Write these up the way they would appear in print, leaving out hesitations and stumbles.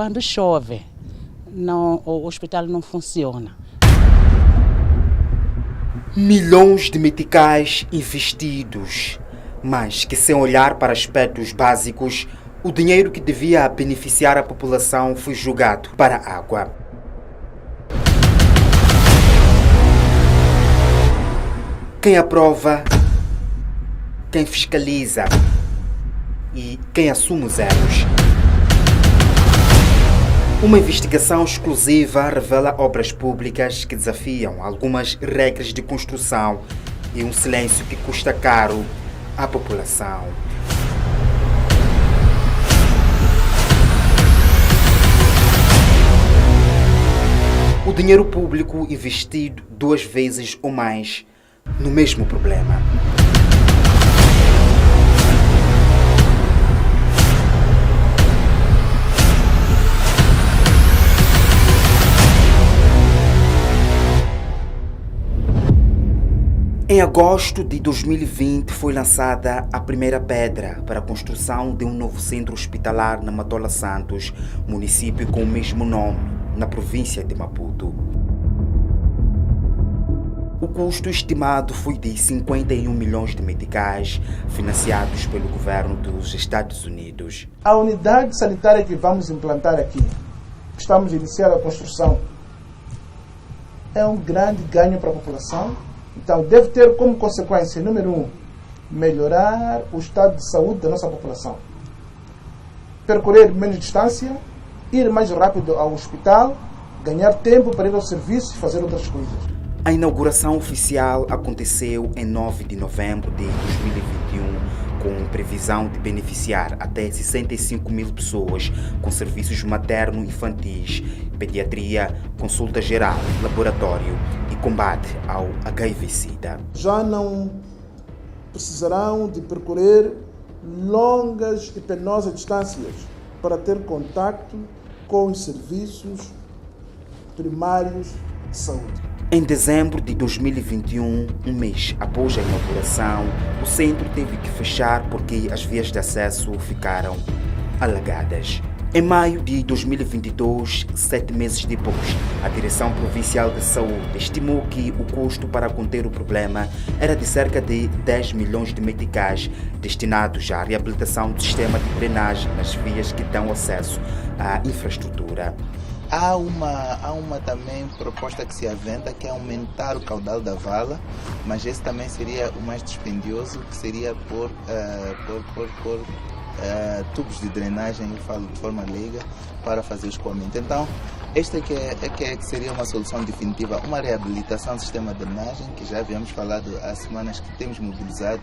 Quando chove, o hospital não funciona. Milhões de meticais investidos, mas que sem olhar para aspectos básicos, o dinheiro que devia beneficiar a população foi jogado para a água. Quem aprova, quem fiscaliza e quem assume os erros. Uma investigação exclusiva revela obras públicas que desafiam algumas regras de construção e um silêncio que custa caro à população. O dinheiro público investido 2 vezes ou mais no mesmo problema. Em agosto de 2020 foi lançada a primeira pedra para a construção de um novo centro hospitalar na Matola Santos, município com o mesmo nome, na província de Maputo. O custo estimado foi de 51 milhões de meticais, financiados pelo governo dos Estados Unidos. A unidade sanitária que vamos implantar aqui, estamos a iniciar a construção, é um grande ganho para a população. Então, deve ter como consequência, número 1, melhorar o estado de saúde da nossa população. Percorrer menos distância, ir mais rápido ao hospital, ganhar tempo para ir ao serviço e fazer outras coisas. A inauguração oficial aconteceu em 9 de novembro de 2021, com previsão de beneficiar até 65 mil pessoas com serviços materno-infantis, pediatria, consulta geral, laboratório e combate ao HIV-Sida. Já não precisarão de percorrer longas e penosas distâncias para ter contacto com os serviços primários de saúde. Em dezembro de 2021, um mês após a inauguração, o centro teve que fechar porque as vias de acesso ficaram alagadas. Em maio de 2022, 7 meses depois, a Direção Provincial de Saúde estimou que o custo para conter o problema era de cerca de 10 milhões de meticais destinados à reabilitação do sistema de drenagem nas vias que dão acesso à infraestrutura. Há uma também proposta que se aventa, que é aumentar o caudal da vala, mas esse também seria o mais dispendioso, que seria por tubos de drenagem, eu falo de forma leiga, para fazer o escoamento. Então, esta que seria uma solução definitiva, uma reabilitação do sistema de drenagem, que já havíamos falado há semanas que temos mobilizado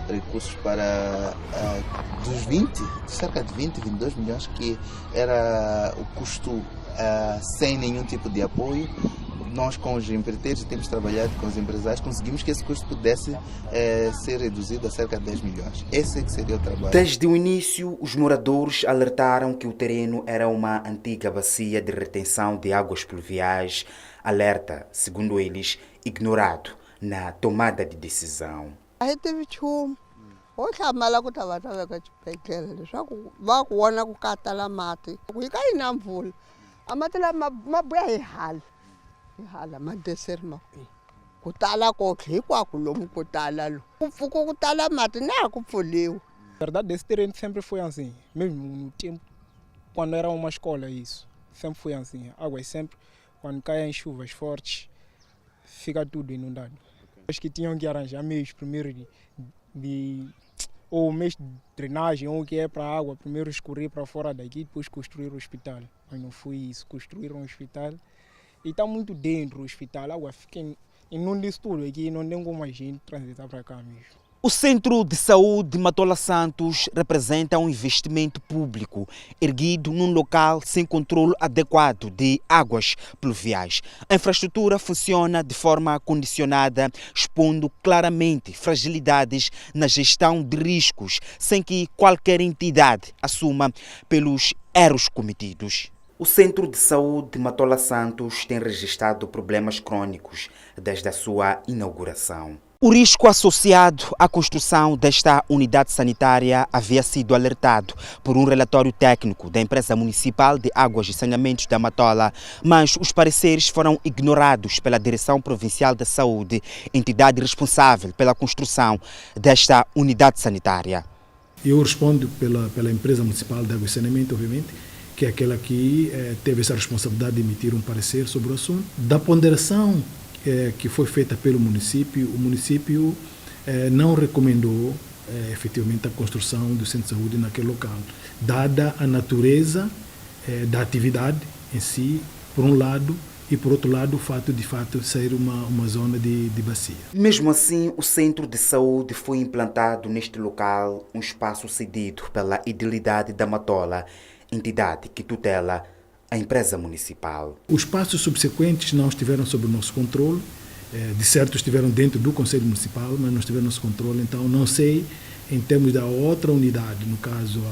recursos para cerca de 22 milhões, que era o custo sem nenhum tipo de apoio. Nós, com os empreiteiros, temos trabalhado com os empresários, conseguimos que esse custo pudesse ser reduzido a cerca de 10 milhões. Esse que seria o trabalho. Desde o início, os moradores alertaram que o terreno era uma antiga bacia de retenção de águas pluviais, alerta, segundo eles, ignorado na tomada de decisão. A verdade, esse terreno sempre foi assim, mesmo no tempo, quando era uma escola, isso, sempre foi assim. Águas sempre, quando caem chuvas fortes, fica tudo inundado. Acho que tinham que arranjar meios primeiro ou meios de drenagem, ou que é para a água, primeiro escorrer para fora daqui, depois construir o hospital. Mas não foi isso, construíram um hospital e está muito dentro do hospital, a água fica inunda isso tudo aqui, não tem como a gente transitar para cá mesmo. O Centro de Saúde de Matola Santos representa um investimento público erguido num local sem controle adequado de águas pluviais. A infraestrutura funciona de forma condicionada, expondo claramente fragilidades na gestão de riscos, sem que qualquer entidade assuma pelos erros cometidos. O Centro de Saúde de Matola Santos tem registrado problemas crônicos desde a sua inauguração. O risco associado à construção desta unidade sanitária havia sido alertado por um relatório técnico da Empresa Municipal de Águas e Saneamentos da Matola, mas os pareceres foram ignorados pela Direção Provincial da Saúde, entidade responsável pela construção desta unidade sanitária. Eu respondo pela Empresa Municipal de Água e Saneamento, obviamente, que é aquela que teve essa responsabilidade de emitir um parecer sobre o assunto. Da ponderação que foi feita pelo município, o município não recomendou efetivamente a construção do centro de saúde naquele local, dada a natureza da atividade em si, por um lado, e por outro lado o fato de ser uma zona de bacia. Mesmo assim, o centro de saúde foi implantado neste local, um espaço cedido pela Idilidade da Matola, entidade que tutela a empresa municipal. Os passos subsequentes não estiveram sob o nosso controle, de certo estiveram dentro do Conselho Municipal, mas não estiveram no nosso controle, então não sei, em termos da outra unidade, no caso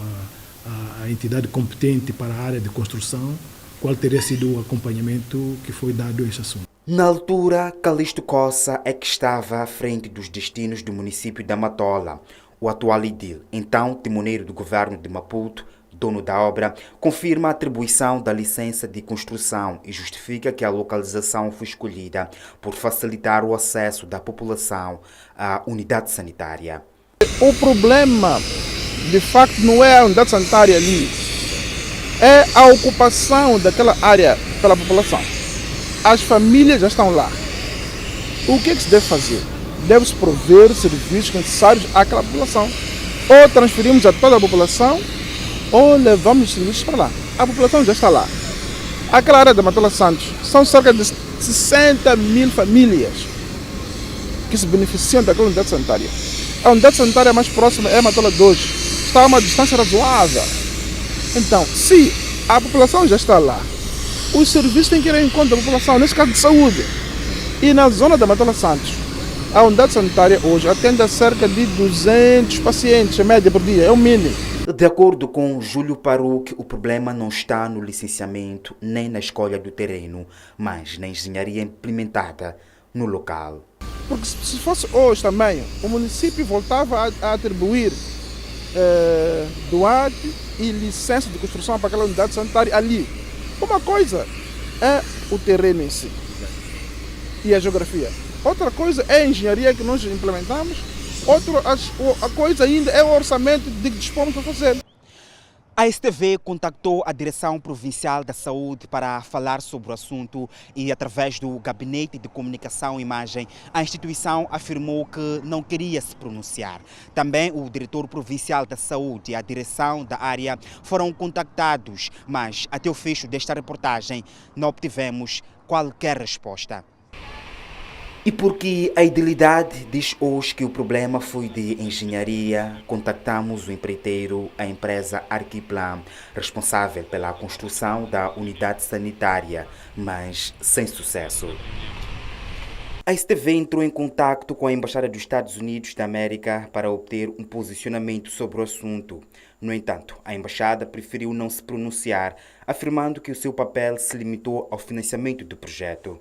a entidade competente para a área de construção, qual teria sido o acompanhamento que foi dado a este assunto. Na altura, Calixto Coça é que estava à frente dos destinos do município da Matola. O atual edil, então timoneiro do governo de Maputo, dono da obra, confirma a atribuição da licença de construção e justifica que a localização foi escolhida por facilitar o acesso da população à unidade sanitária. O problema, de facto, não é a unidade sanitária ali, é a ocupação daquela área pela população. As famílias já estão lá. O que se deve fazer? Deve-se prover serviços necessários àquela população. Ou transferimos a toda a população, ou levamos os serviços para lá. A população já está lá. Aquela área da Matola Santos são cerca de 60 mil famílias que se beneficiam daquela unidade sanitária. A unidade sanitária mais próxima é a Matola 2. Está a uma distância razoável. Então, se a população já está lá, os serviços têm que ir em conta da população, nesse caso de saúde. E na zona da Matola Santos, a unidade sanitária hoje atende a cerca de 200 pacientes, em média por dia, é o mínimo. De acordo com Júlio Paruque, o problema não está no licenciamento nem na escolha do terreno, mas na engenharia implementada no local. Porque se fosse hoje também, o município voltava a atribuir doate e licença de construção para aquela unidade sanitária ali. Uma coisa é o terreno em si e a geografia. Outra coisa é a engenharia que nós implementamos. A coisa ainda é o orçamento de que dispomos para fazer. A STV contactou a Direção Provincial da Saúde para falar sobre o assunto e, através do Gabinete de Comunicação e Imagem, a instituição afirmou que não queria se pronunciar. Também o Diretor Provincial da Saúde e a direção da área foram contactados, mas até o fecho desta reportagem não obtivemos qualquer resposta. E porque a Idilidade diz hoje que o problema foi de engenharia, contactamos o empreiteiro, a empresa Arquiplan, responsável pela construção da unidade sanitária, mas sem sucesso. A STV entrou em contato com a Embaixada dos Estados Unidos da América para obter um posicionamento sobre o assunto. No entanto, a Embaixada preferiu não se pronunciar, afirmando que o seu papel se limitou ao financiamento do projeto.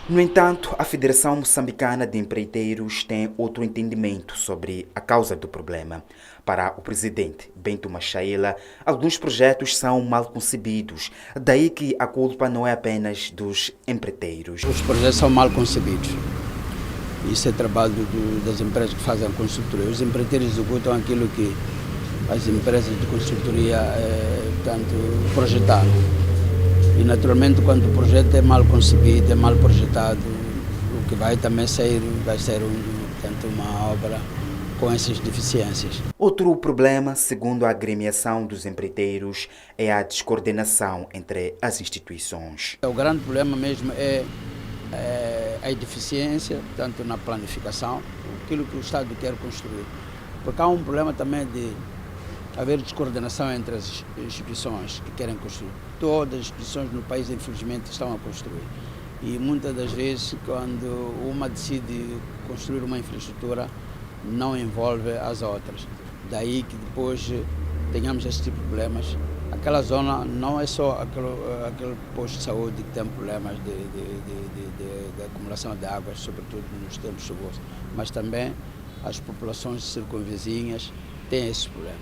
No entanto, a Federação Moçambicana de Empreiteiros tem outro entendimento sobre a causa do problema. Para o presidente Bento Machaela, alguns projetos são mal concebidos, daí que a culpa não é apenas dos empreiteiros. Os projetos são mal concebidos. Isso é trabalho das empresas que fazem a consultoria. Os empreiteiros executam aquilo que as empresas de consultoria projetaram. E naturalmente, quando o projeto é mal concebido, é mal projetado, o que vai também sair vai ser uma obra com essas deficiências. Outro problema, segundo a agremiação dos empreiteiros, é a descoordenação entre as instituições. O grande problema mesmo é a deficiência, tanto na planificação, aquilo que o Estado quer construir. Porque há um problema também de haver descoordenação entre as instituições que querem construir. Todas as instituições no país, infelizmente, estão a construir. E muitas das vezes, quando uma decide construir uma infraestrutura, não envolve as outras. Daí que depois tenhamos esse tipo de problemas aquela zona não é só aquele posto de saúde que tem problemas de acumulação de águas, sobretudo nos tempos chuvosos, mas também as populações circunvizinhas têm esse problema.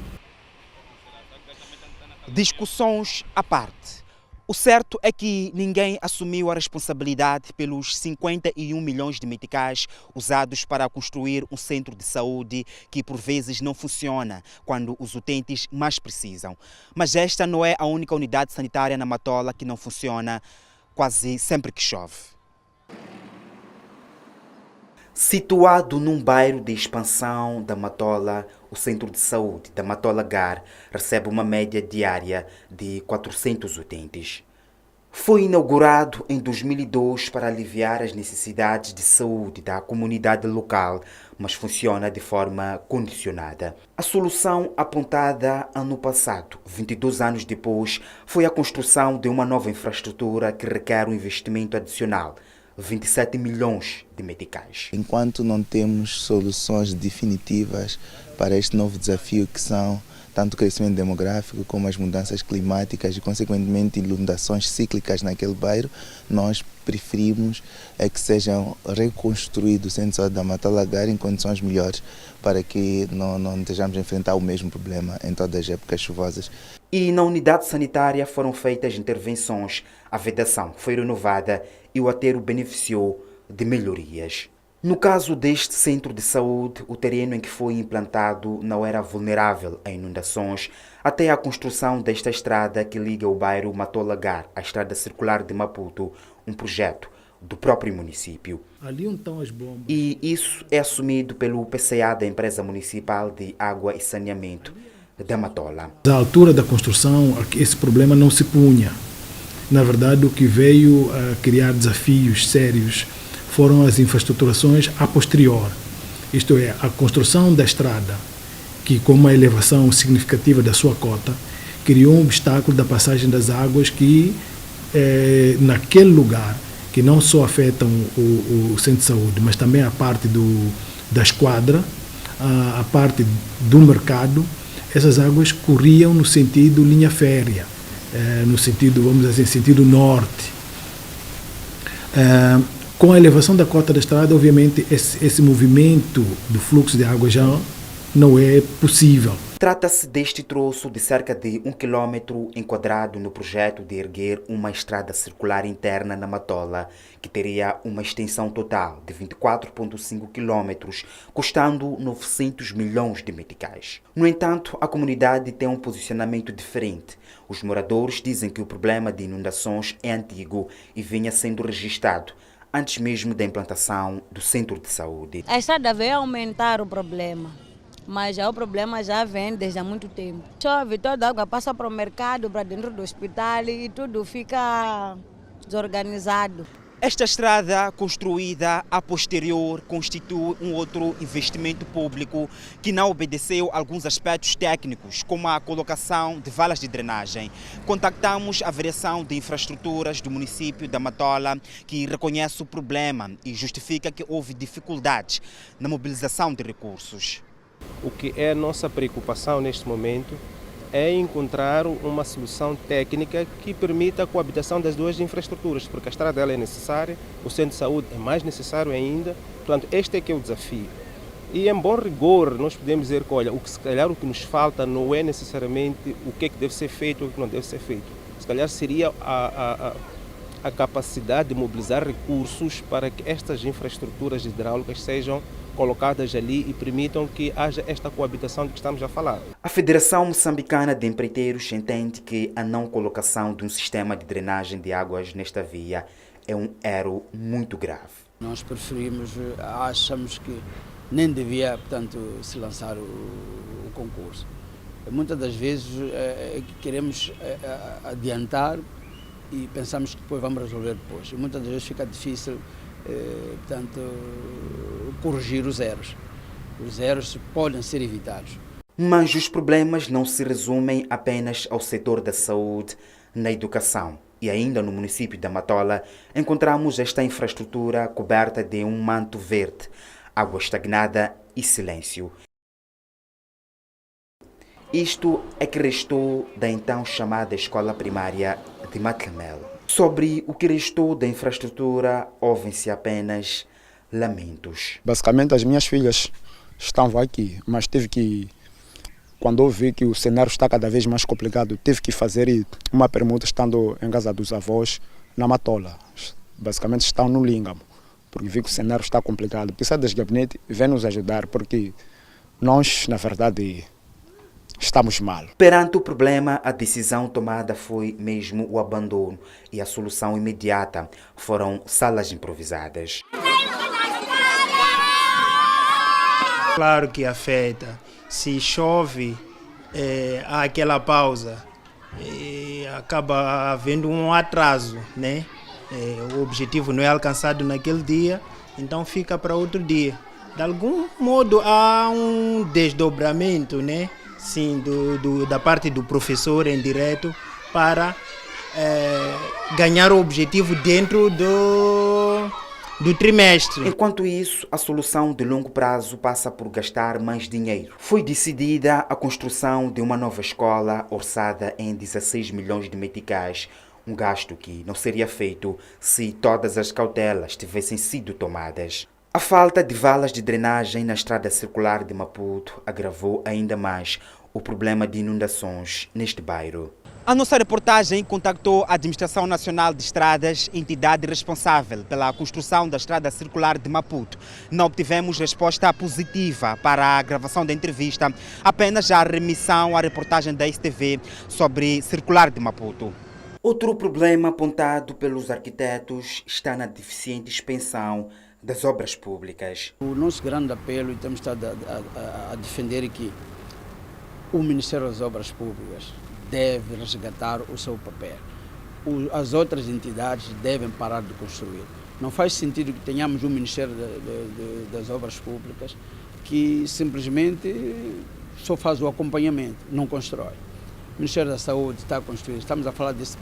Discussões à parte. O certo é que ninguém assumiu a responsabilidade pelos 51 milhões de meticais usados para construir um centro de saúde que por vezes não funciona quando os utentes mais precisam. Mas esta não é a única unidade sanitária na Matola que não funciona quase sempre que chove. Situado num bairro de expansão da Matola, o Centro de Saúde da Matola Gar recebe uma média diária de 400 utentes. Foi inaugurado em 2002 para aliviar as necessidades de saúde da comunidade local, mas funciona de forma condicionada. A solução apontada ano passado, 22 anos depois, foi a construção de uma nova infraestrutura que requer um investimento adicional. 27 milhões de meticais. Enquanto não temos soluções definitivas para este novo desafio que são tanto o crescimento demográfico como as mudanças climáticas e, consequentemente, inundações cíclicas naquele bairro, nós preferimos que sejam reconstruídos o Centro de Saúde da Matola Gar em condições melhores para que não estejamos a enfrentar o mesmo problema em todas as épocas chuvosas. E na unidade sanitária foram feitas intervenções, a vedação foi renovada e o aterro beneficiou de melhorias. No caso deste centro de saúde, o terreno em que foi implantado não era vulnerável a inundações, até a construção desta estrada que liga o bairro Matola Gar à estrada circular de Maputo, um projeto do próprio município. Ali onde estão as bombas. E isso é assumido pelo PCA da Empresa Municipal de Água e Saneamento da Matola. À altura da construção, esse problema não se punha. Na verdade, o que veio a criar desafios sérios foram as infraestruturações a posterior, isto é, a construção da estrada, que com uma elevação significativa da sua cota, criou um obstáculo da passagem das águas que, naquele lugar, que não só afetam o centro de saúde, mas também a parte da esquadra, a parte do mercado, essas águas corriam no sentido linha férrea, no sentido, vamos dizer assim, sentido norte. Com a elevação da cota da estrada, obviamente, esse movimento do fluxo de água já não é possível. Trata-se deste troço de cerca de 1 km enquadrado no projeto de erguer uma estrada circular interna na Matola, que teria uma extensão total de 24,5 km, custando 900 milhões de meticais. No entanto, a comunidade tem um posicionamento diferente. Os moradores dizem que o problema de inundações é antigo e vinha sendo registrado antes mesmo da implantação do centro de saúde. A estrada veio aumentar o problema, mas já o problema já vem desde há muito tempo. Chove, toda a água passa para o mercado, para dentro do hospital e tudo fica desorganizado. Esta estrada construída a posterior constitui um outro investimento público que não obedeceu a alguns aspectos técnicos, como a colocação de valas de drenagem. Contactamos a Direção de Infraestruturas do município da Matola, que reconhece o problema e justifica que houve dificuldades na mobilização de recursos. O que é a nossa preocupação neste momento é encontrar uma solução técnica que permita a coabitação das duas infraestruturas, porque a estrada ela é necessária, o centro de saúde é mais necessário ainda, portanto este é que é o desafio. E em bom rigor nós podemos dizer que, olha, se calhar o que nos falta não é necessariamente o que é que deve ser feito ou o que não deve ser feito. Se calhar seria a capacidade de mobilizar recursos para que estas infraestruturas hidráulicas sejam colocadas ali e permitam que haja esta coabitação de que estamos a falar. A Federação Moçambicana de Empreiteiros entende que a não colocação de um sistema de drenagem de águas nesta via é um erro muito grave. Nós preferimos, achamos que nem devia, portanto, se lançar o concurso. Muitas das vezes queremos adiantar e pensamos que depois vamos resolver depois. E muitas das vezes fica difícil, portanto, corrigir os erros. Os erros podem ser evitados. Mas os problemas não se resumem apenas ao setor da saúde, na educação. E ainda no município da Matola, encontramos esta infraestrutura coberta de um manto verde, água estagnada e silêncio. Isto é que restou da então chamada escola primária de Matlamel. Sobre o que restou da infraestrutura, ouvem-se apenas lamentos. Basicamente, as minhas filhas estavam aqui, mas tive que, quando eu vi que o cenário está cada vez mais complicado, tive que fazer uma permuta estando em casa dos avós, na Matola. Basicamente, estão no Língamo, porque vi que o cenário está complicado. Precisa das gabinetes, vem nos ajudar, porque nós, na verdade, estamos mal. Perante o problema, a decisão tomada foi mesmo o abandono e a solução imediata foram salas improvisadas. Claro que afeta. Se chove, há aquela pausa. Acaba havendo um atraso, né? O objetivo não é alcançado naquele dia, então fica para outro dia. De algum modo há um desdobramento, né? Sim, da parte do professor em direto para ganhar o objetivo dentro do trimestre. Enquanto isso, a solução de longo prazo passa por gastar mais dinheiro. Foi decidida a construção de uma nova escola orçada em 16 milhões de meticais, um gasto que não seria feito se todas as cautelas tivessem sido tomadas. A falta de valas de drenagem na estrada circular de Maputo agravou ainda mais o problema de inundações neste bairro. A nossa reportagem contactou a Administração Nacional de Estradas, entidade responsável pela construção da estrada circular de Maputo. Não obtivemos resposta positiva para a gravação da entrevista, apenas a remissão à reportagem da STV sobre circular de Maputo. Outro problema apontado pelos arquitetos está na deficiente expensão das obras públicas. O nosso grande apelo, e temos estado a defender que o Ministério das Obras Públicas deve resgatar o seu papel. As outras entidades devem parar de construir. Não faz sentido que tenhamos um Ministério das Obras Públicas que simplesmente só faz o acompanhamento, não constrói. O Ministério da Saúde está a construir, estamos a falar desse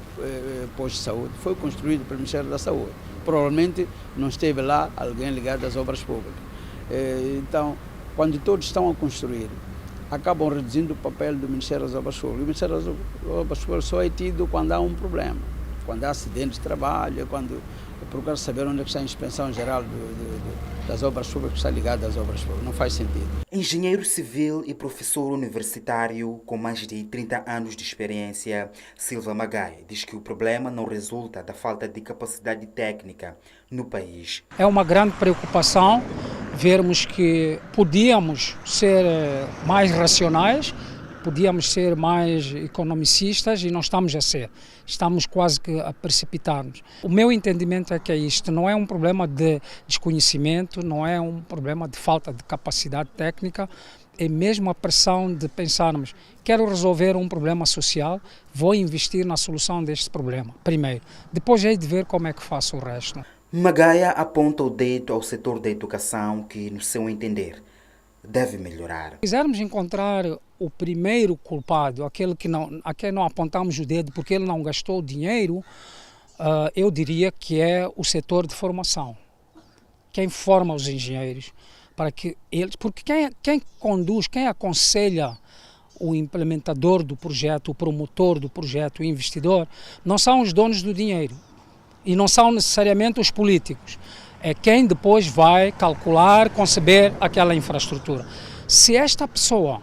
posto de saúde, foi construído pelo Ministério da Saúde. Provavelmente não esteve lá alguém ligado às obras públicas. Então, quando todos estão a construir, acabam reduzindo o papel do Ministério das Obras Públicas. O Ministério das Obras Públicas só é tido quando há um problema, quando há acidentes de trabalho, quando procura saber onde é que está a inspeção geral das obras públicas que está ligada às obras públicas. Não faz sentido. Engenheiro civil e professor universitário com mais de 30 anos de experiência, Silva Magaia diz que o problema não resulta da falta de capacidade técnica no país. É uma grande preocupação vermos que podíamos ser mais racionais, podíamos ser mais economicistas e não estamos a ser. Estamos quase que a precipitar-nos. O meu entendimento é que isto não é um problema de desconhecimento, não é um problema de falta de capacidade técnica, é mesmo a pressão de pensarmos, quero resolver um problema social, vou investir na solução deste problema, primeiro. Depois hei de ver como é que faço o resto. Magaia aponta o dedo ao setor da educação que, no seu entender, deve melhorar. Se quisermos encontrar o primeiro culpado, aquele a quem não apontamos o dedo porque ele não gastou dinheiro, eu diria que é o setor de formação. Quem forma os engenheiros, para que eles, porque quem conduz, quem aconselha o implementador do projeto, o promotor do projeto, o investidor, não são os donos do dinheiro e não são necessariamente os políticos. É quem depois vai calcular, conceber aquela infraestrutura. Se esta pessoa,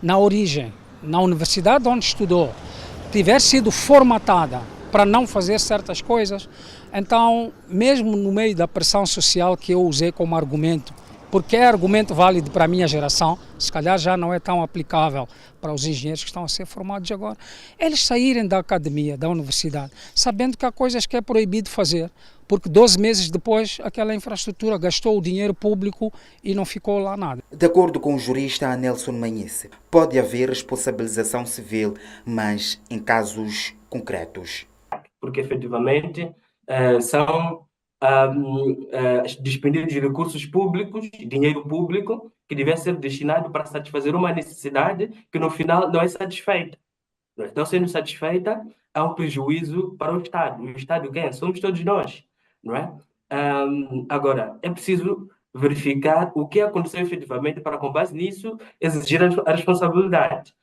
na origem, na universidade onde estudou, tiver sido formatada para não fazer certas coisas, então, mesmo no meio da pressão social que eu usei como argumento, porque é argumento válido para a minha geração, se calhar já não é tão aplicável para os engenheiros que estão a ser formados agora, eles saírem da academia, da universidade, sabendo que há coisas que é proibido fazer, porque 12 meses depois aquela infraestrutura gastou o dinheiro público e não ficou lá nada. De acordo com o jurista Nelson Manhice, pode haver responsabilização civil, mas em casos concretos. Porque efetivamente são despendidos de recursos públicos, dinheiro público, que deve ser destinado para satisfazer uma necessidade que no final não é satisfeita. Não sendo satisfeita, há um prejuízo para o Estado. O Estado quem? Somos todos nós, não é? Agora, é preciso verificar o que aconteceu efetivamente para, com base nisso, exigir a responsabilidade.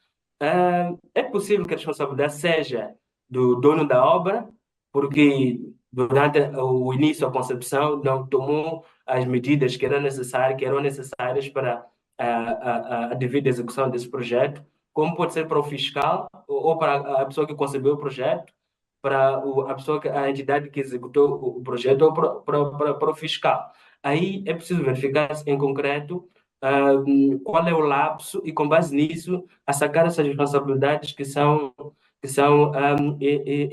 É possível que a responsabilidade seja do dono da obra, porque durante o início, a concepção, não tomou as medidas que eram necessárias para a devida execução desse projeto, como pode ser para o fiscal ou para a pessoa que concebeu o projeto, para a entidade que executou o projeto ou para o fiscal. Aí é preciso verificar em concreto qual é o lapso e, com base nisso, a sacar essas responsabilidades que são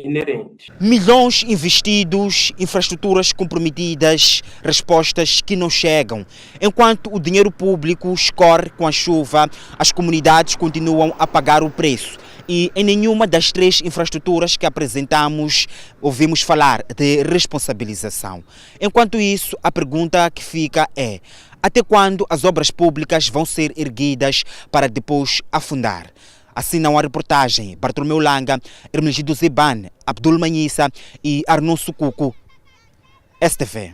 inerentes. Milhões investidos, infraestruturas comprometidas, respostas que não chegam. Enquanto o dinheiro público escorre com a chuva, as comunidades continuam a pagar o preço. E em nenhuma das 3 infraestruturas que apresentamos ouvimos falar de responsabilização. Enquanto isso, a pergunta que fica é: até quando as obras públicas vão ser erguidas para depois afundar? Assinam a reportagem Bartolomeu Langa, Hermenegildo Zeban, Abdul Manhissa e Arnon Sukuku, STV.